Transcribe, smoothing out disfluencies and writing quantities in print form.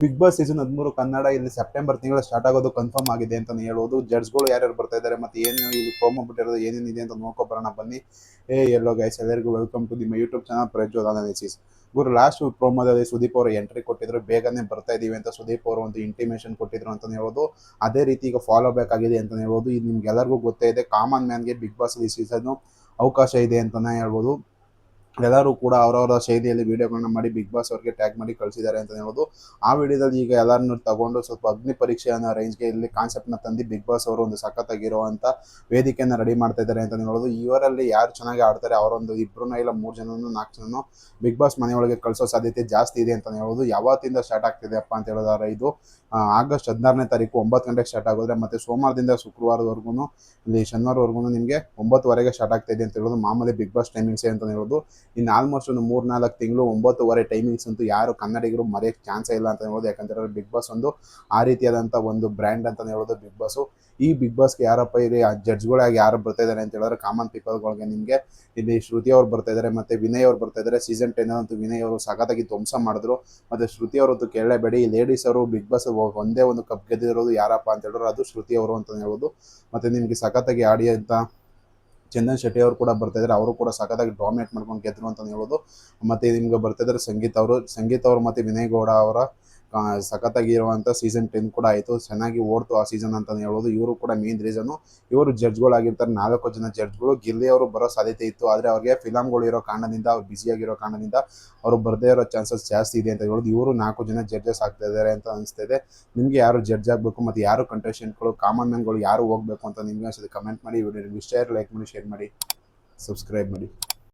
Big boss season 13 Kannada ಇಲ್ಲಿ September ತಿಂಗಳು start ಆಗೋದು ಕನ್ಫರ್ಮ್ ಆಗಿದೆ ಅಂತ ಹೇಳ್ಬೋದು. ಜಡ್ಜ್ಗಳು ಯಾರ್ಯಾರು ಬರ್ತಾ ಇದ್ದಾರೆ ಮತ್ತೆ ಏನು ಇದು ಪ್ರೋಮೋ ಬಿಟ್ಟಿರೋದು ಏನೇನಿದೆ ಅಂತ ನೋಡ್ಕೊಬರೋಣ ಬನ್ನಿ. ಎಲ್ಲೋ ಗೈಸ್, ಎಲ್ಲರಿಗೂ ವೆಲ್ಕಮ್ ಟು ನಿಮ್ಮ ಯೂಟ್ಯೂಬ್ ಚಾನಲ್ ಪ್ರಜ್ವಲ್ ಅನಾಲಿಸಿಸ್. ಗುರು ಲಾಸ್ಟ್ ಪ್ರೋಮೋದಲ್ಲಿ ಸುದೀಪ್ ಅವರು ಎಂಟ್ರಿ ಕೊಟ್ಟಿದ್ರು, ಬೇಗನೆ ಬರ್ತಾ ಇದೀವಿ ಅಂತ ಸುದೀಪ್ ಅವರು ಒಂದು ಇಂಟಿಮೇಷನ್ ಕೊಟ್ಟಿದ್ರು ಅಂತ ಹೇಳ್ಬೋದು. ಅದೇ ರೀತಿ ಈಗ ಫಾಲೋ ಬ್ಯಾಕ್ ಆಗಿದೆ ಅಂತ ಹೇಳ್ಬೋದು. ಇದು ನಿಮ್ಗೆ ಎಲ್ಲರಿಗೂ ಗೊತ್ತೇ ಇದೆ, ಕಾಮನ್ ಮ್ಯಾನ್ಗೆ ಬಿಗ್ ಬಾಸ್ ಈ ಸೀಸನ್ ಅವಕಾಶ ಇದೆ ಅಂತಲೇ ಹೇಳ್ಬೋದು. ಎಲ್ಲರೂ ಕೂಡ ಅವರವರ ಶೈಲಿಯಲ್ಲಿ ವಿಡಿಯೋಗಳನ್ನ ಮಾಡಿ ಬಿಗ್ ಬಾಸ್ ಅವ್ರಿಗೆ ಟ್ಯಾಗ್ ಮಾಡಿ ಕಳಿಸಿದ್ದಾರೆ ಅಂತ ಹೇಳ್ಬೋದು. ಆ ವಿಡಿಯೋದಲ್ಲಿ ಈಗ ಎಲ್ಲರನ್ನು ತಗೊಂಡು ಸ್ವಲ್ಪ ಅಗ್ನಿ ಪರೀಕ್ಷೆ ಅನ್ನೋ ರೇಂಜ್ಗೆ ಇಲ್ಲಿ ಕಾನ್ಸೆಪ್ಟ್ನ ತಂದು ಬಿಗ್ ಬಾಸ್ ಅವರು ಒಂದು ಸಖತ್ತಾಗಿರುವಂಥ ವೇದಿಕೆಯನ್ನು ರೆಡಿ ಮಾಡ್ತಾ ಇದ್ದಾರೆ ಅಂತ ಹೇಳ್ಬೋದು. ಇವರಲ್ಲಿ ಯಾರು ಚೆನ್ನಾಗಿ ಆಡ್ತಾರೆ ಅವರೊಂದು 2 ಇಲ್ಲ 3 ಜನನೂ 4 ಜನನೂ ಬಿಗ್ ಬಾಸ್ ಮನೆಯೊಳಗೆ ಕಳಿಸೋ ಸಾಧ್ಯತೆ ಜಾಸ್ತಿ ಇದೆ ಅಂತ ಹೇಳ್ಬೋದು. ಯಾವತ್ತಿಂದ ಸ್ಟಾರ್ಟ್ ಆಗ್ತಿದೆಯಪ್ಪ ಅಂತ ಹೇಳಿದ್ರೆ ಇದು ಆಗಸ್ಟ್ 16ನೇ ತಾರೀಕು 9 ಗಂಟೆಗೆ ಸ್ಟಾರ್ಟ್ ಆಗೋದ್ರೆ, ಮತ್ತು ಸೋಮವಾರದಿಂದ ಶುಕ್ರವಾರವರೆಗೂ ಇಲ್ಲಿ ಶನಿವಾರವರೆಗೂ ನಿಮಗೆ 9ವರೆಗೆ ಸ್ಟಾರ್ಟ್ ಆಗ್ತಾ ಇದೆ ಅಂತ ಹೇಳೋದು ಮಾಮೂಲಿ ಬಿಗ್ ಬಾಸ್ ಟೈಮಿಂಗ್ಸೇ ಅಂತ ಹೇಳ್ಬೋದು. ಇನ್ನು ಆಲ್ಮೋಸ್ಟ್ ಒಂದು 3-4 ತಿಂಗಳು 9ವರೆ ಟೈಮಿಂಗ್ಸ್ ಅಂತೂ ಯಾರು ಕನ್ನಡಿಗರು ಮರೆಯೋಕ್ಕೆ ಚಾನ್ಸೇ ಇಲ್ಲ ಅಂತ ಹೇಳ್ಬೋದು. ಯಾಕಂತೇಳಿದ್ರೆ ಬಿಗ್ ಬಾಸ್ ಒಂದು ಆ ರೀತಿಯಾದಂಥ ಒಂದು ಬ್ರ್ಯಾಂಡ್ ಅಂತ ಹೇಳ್ಬೋದು ಬಿಗ್ ಬಾಸು. ಈ ಬಿಗ್ ಬಾಸ್ಗೆ ಯಾರಪ್ಪ ಇಲ್ಲಿ ಜಡ್ಜ್ಗಳಾಗಿ ಯಾರು ಬರ್ತಾ ಇದ್ದಾರೆ ಅಂತ ಹೇಳಿದ್ರೆ ಕಾಮನ್ ಪೀಪಲ್ಗಳಿಗೆ ನಿಮಗೆ ಇಲ್ಲಿ ಶ್ರುತಿ ಅವ್ರು ಬರ್ತಾ ಇದ್ದಾರೆ, ಮತ್ತು ವಿನಯ್ ಅವ್ರು ಬರ್ತಾ ಇದ್ದಾರೆ. ಸೀಸನ್ 10 ಅಂತೂ ವಿನಯ್ ಅವರು ಸಖತ್ತಾಗಿ ಧ್ವಂಸ ಮಾಡಿದ್ರು. ಮತ್ತು ಶ್ರುತಿ ಅವರಂತೂ ಕೇಳಲೇಬೇಡಿ, ಲೇಡೀಸ್ ಅವರು ಬಿಗ್ ಬಾಸ್ ಒಂದೇ ಒಂದು ಕಪ್ ಗೆದ್ದಿರೋದು ಯಾರಪ್ಪ ಅಂತ ಹೇಳಿದ್ರೆ ಅದು ಶ್ರುತಿ ಅವರು ಅಂತ ಹೇಳ್ಬೋದು. ಮತ್ತು ನಿಮಗೆ ಸಖತ್ತಾಗಿ ಆಡಿ ಅಂತ ಚಂದನ್ ಶೆಟ್ಟಿ ಅವರು ಕೂಡ ಬರ್ತಾ ಇದ್ದಾರೆ, ಅವರು ಕೂಡ ಸಖತ್ತಾಗಿ ಡಾಮಿನೇಟ್ ಮಾಡ್ಕೊಂಡು ಗೆದ್ರು ಅಂತ ಹೇಳ್ಬೋದು. ಮತ್ತು ನಿಮ್ಗೆ ಬರ್ತಾ ಇದ್ದಾರೆ ಸಂಗೀತ್ ಅವರು ಮತ್ತು ವಿನಯ್ ಗೌಡ ಅವರ ಸಖತ್ತಾಗಿರುವಂಥ ಸೀಸನ್ 10 ಕೂಡ ಆಯಿತು, ಚೆನ್ನಾಗಿ ಓಡ್ತು ಆ ಸೀಸನ್ ಅಂತ ಹೇಳ್ಬೋದು. ಇವರು ಕೂಡ ಮೇನ್ ರೀಸನ್ನು. ಇವರು ಜಡ್ಜ್ಗಳಾಗಿರ್ತಾರೆ, 4 ಜನ ಜಡ್ಜ್ಗಳು. ಗಿಲ್ಲಿ ಅವರು ಬರೋ ಸಾಧ್ಯತೆ ಇತ್ತು, ಆದರೆ ಅವ್ರಿಗೆ ಫಿಲಮ್ಗಳು ಇರೋ ಕಾರಣದಿಂದ, ಅವ್ರು ಬ್ಯುಸಿಯಾಗಿರೋ ಕಾರಣದಿಂದ ಅವರು ಬರದೇ ಇರೋ ಚಾನ್ಸಸ್ ಜಾಸ್ತಿ ಇದೆ ಅಂತ ಹೇಳ್ಬೋದು. ಇವರು 4 ಜನ ಜಡ್ಜಸ್ ಆಗ್ತಾ ಇದ್ದಾರೆ ಅಂತ ಅನಿಸ್ತಾ ಇದೆ. ನಿಮಗೆ ಯಾರು ಜಡ್ಜ್ ಆಗಬೇಕು ಮತ್ತು ಯಾರು ಕಂಟೆಸ್ಟೆಂಟ್ಗಳು ಕಾಮನ್ ಮ್ಯಾನ್ಗಳು ಯಾರು ಹೋಗಬೇಕು ಅಂತ ನಿಮಗೆ ಅನ್ಸುತ್ತೆ ಕಮೆಂಟ್ ಮಾಡಿ. ವಿಡಿಯೋ ಇಷ್ಟ ಲೈಕ್ ಮಾಡಿ, ಶೇರ್ ಮಾಡಿ, ಸಬ್ಸ್ಕ್ರೈಬ್ ಮಾಡಿ.